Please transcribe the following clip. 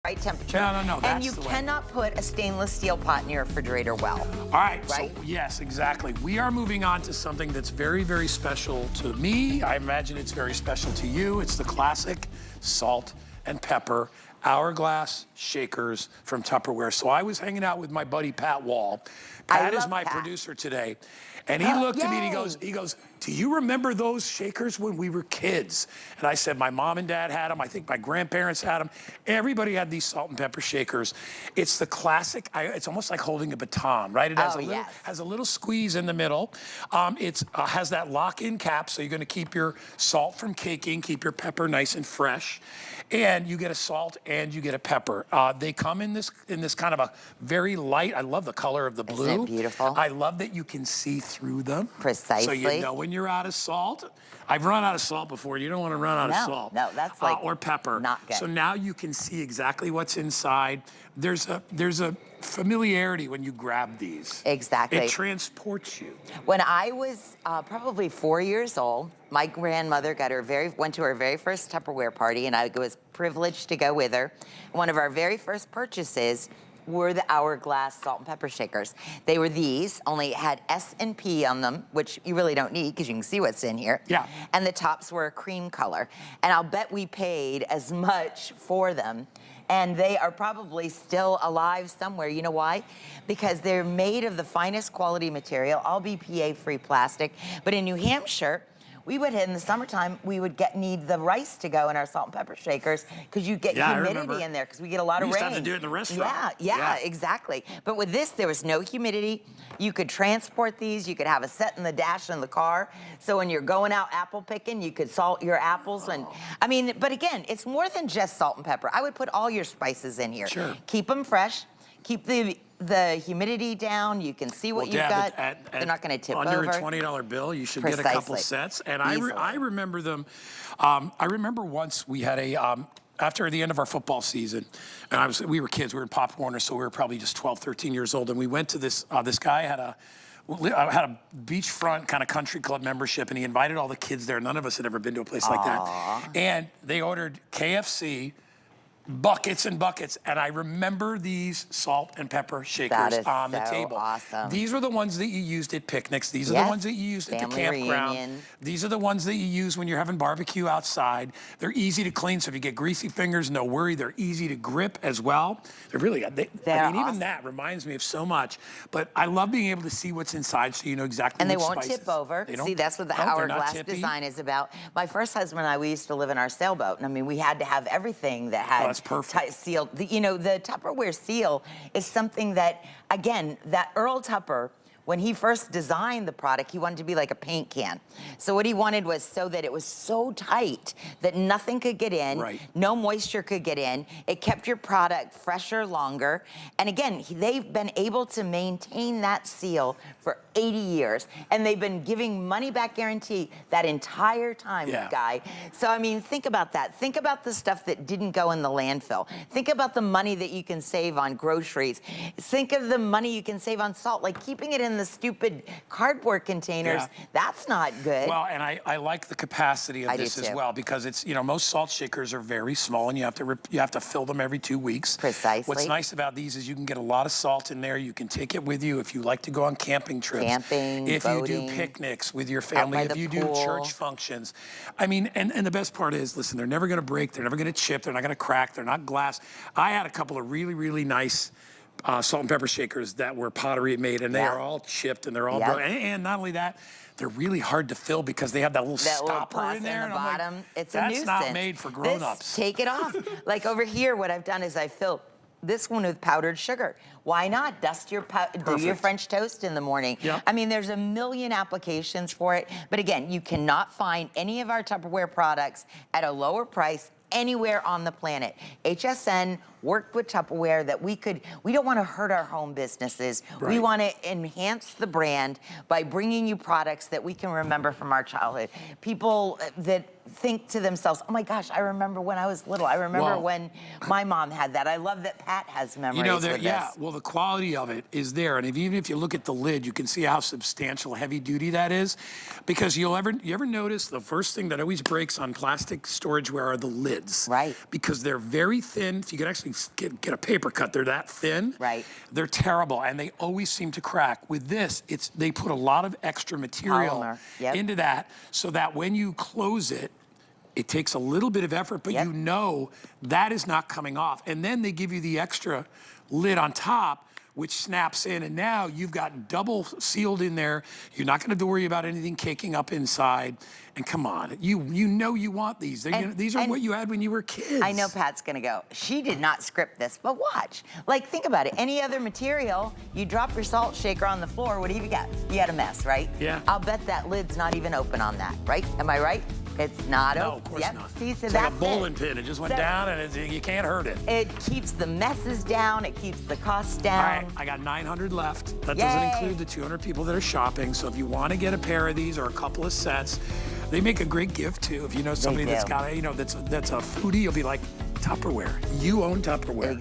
right temperature. No, that's and you the way. cannot put a stainless steel pot in your refrigerator well. All right, right? So yes, exactly. We are moving on to something that's very, very special to me. I imagine it's very special to you. It's the classic salt and pepper Hourglass shakers from Tupperware. So I was hanging out with my buddy Pat Wall. Pat is my producer today. And he looked at me and he goes, do you remember those shakers when we were kids? And I said, my mom and dad had them. I think my grandparents had them. Everybody had these salt and pepper shakers. It's the classic, it's almost like holding a baton, right? It has, has a little squeeze in the middle. It has that lock-in cap, so you're gonna keep your salt from caking, keep your pepper nice and fresh. And you get a salt and you get a pepper. They come in this kind of a very light, I love the color of the blue. Isn't it beautiful? I love that you can see through them. Precisely. So you know when you're out of salt. I've run out of salt before. You don't want to run out of salt. No, that's like or pepper. Not good. So now you can see exactly what's inside. There's a familiarity when you grab these. Exactly. It transports you. When I was probably 4 years old, my grandmother went to her very first Tupperware party, and I was privileged to go with her. One of our very first purchases were the Hourglass salt and pepper shakers. They were these, only had S and P on them, which you really don't need because you can see what's in here. Yeah. And the tops were a cream color. And I'll bet we paid as much for them. And they are probably still alive somewhere. You know why? Because they're made of the finest quality material, all BPA-free plastic. But in New Hampshire, we would, in the summertime, we would need the rice to go in our salt and pepper shakers because you get humidity in there because we get a lot of rain. You used to have to do it in the restaurant. Yeah, exactly. But with this, there was no humidity. You could transport these. You could have a set in the dash in the car. So when you're going out apple picking, you could salt your apples. And I mean, but again, it's more than just salt and pepper. I would put all your spices in here. Sure. Keep them fresh. Keep the humidity down. You can see what you've got. They're not going to tip over. Under a $20 bill, you should get a couple sets. And I remember them. I remember once we had after the end of our football season, and we were kids. We were in Pop Warner, so we were probably just 12, 13 years old. And we went to this guy had a beachfront kind of country club membership, and he invited all the kids there. None of us had ever been to a place like that. And they ordered KFC, buckets and buckets, and I remember these salt and pepper shakers on the table. Awesome. These are the ones that you used at picnics. These are the ones that you used at the campground. Reunion. These are the ones that you use when you're having barbecue outside. They're easy to clean, so if you get greasy fingers, no worry. They're easy to grip as well. They're really, I mean, even that reminds me of so much. But I love being able to see what's inside, so you know exactly and which they won't spices. tip over. See, that's what the Hourglass design is about. My first husband and I, we used to live in our sailboat, and I mean, we had to have everything that had sealed. You know, the Tupperware seal is something that, again, that Earl Tupper, when he first designed the product, he wanted to be like a paint can. So what he wanted was so that it was so tight that nothing could get in, no moisture could get in. It kept your product fresher longer. And again, they've been able to maintain that seal for 80 years. And they've been giving money back guarantee that entire time, Guy. So, I mean, think about that. Think about the stuff that didn't go in the landfill. Think about the money that you can save on groceries. Think of the money you can save on salt, like keeping it in the stupid cardboard containers. That's not good. Well, and I like the capacity of this as well, because it's, you know, most salt shakers are very small, and you have to fill them every 2 weeks. Precisely. What's nice about these is you can get a lot of salt in there. You can take it with you if you like to go on camping trips. If boating, you do picnics with your family, if you do church functions. I mean, and the best part is, listen, they're never gonna break, they're never gonna chip, they're not gonna crack, they're not glass. I had a couple of really, really nice salt and pepper shakers that were pottery made, and they are all chipped and they're all broken. And not only that, they're really hard to fill because they have that little stopper in there. In the bottom. Like, it's a nuisance. That's not made for grown-ups. Take it off. Like over here, what I've done is I fill this one with powdered sugar. Why not? Do your French toast in the morning. I mean, there's a million applications for it. But again, you cannot find any of our Tupperware products at a lower price anywhere on the planet. HSN worked with Tupperware that we don't want to hurt our home businesses. We want to enhance the brand by bringing you products that we can remember from our childhood. People that think to themselves, oh my gosh, I remember when I was little. I remember when my mom had that. I love that Pat has memories with this. Yeah, well, the quality of it is there. And even if you look at the lid, you can see how substantial, heavy duty that is. Because you ever notice the first thing that always breaks on plastic storageware are the lids. Right. Because they're very thin. If you could actually get a paper cut, they're that thin. Right. They're terrible, and they always seem to crack. With this, they put a lot of extra material into that so that when you close it, it takes a little bit of effort, but you know that is not coming off. And then they give you the extra lid on top, which snaps in, and now you've got double sealed in there. You're not gonna have to worry about anything caking up inside. And come on, you know you want these. These are what you had when you were kids. I know Pat's gonna go, she did not script this, but watch. Like, think about it. Any other material, you drop your salt shaker on the floor, what do you got? You had a mess, right? Yeah. I'll bet that lid's not even open on that, right? Am I right? It's not open. No, of course not. See, so it's that's like a bowling pin. It just went down, and you can't hurt it. It keeps the messes down. It keeps the costs down. All right, I got 900 left. That doesn't include the 200 people that are shopping. So if you want to get a pair of these or a couple of sets, they make a great gift too. If you know somebody that's got, that's a foodie, you'll be like, Tupperware. You own Tupperware.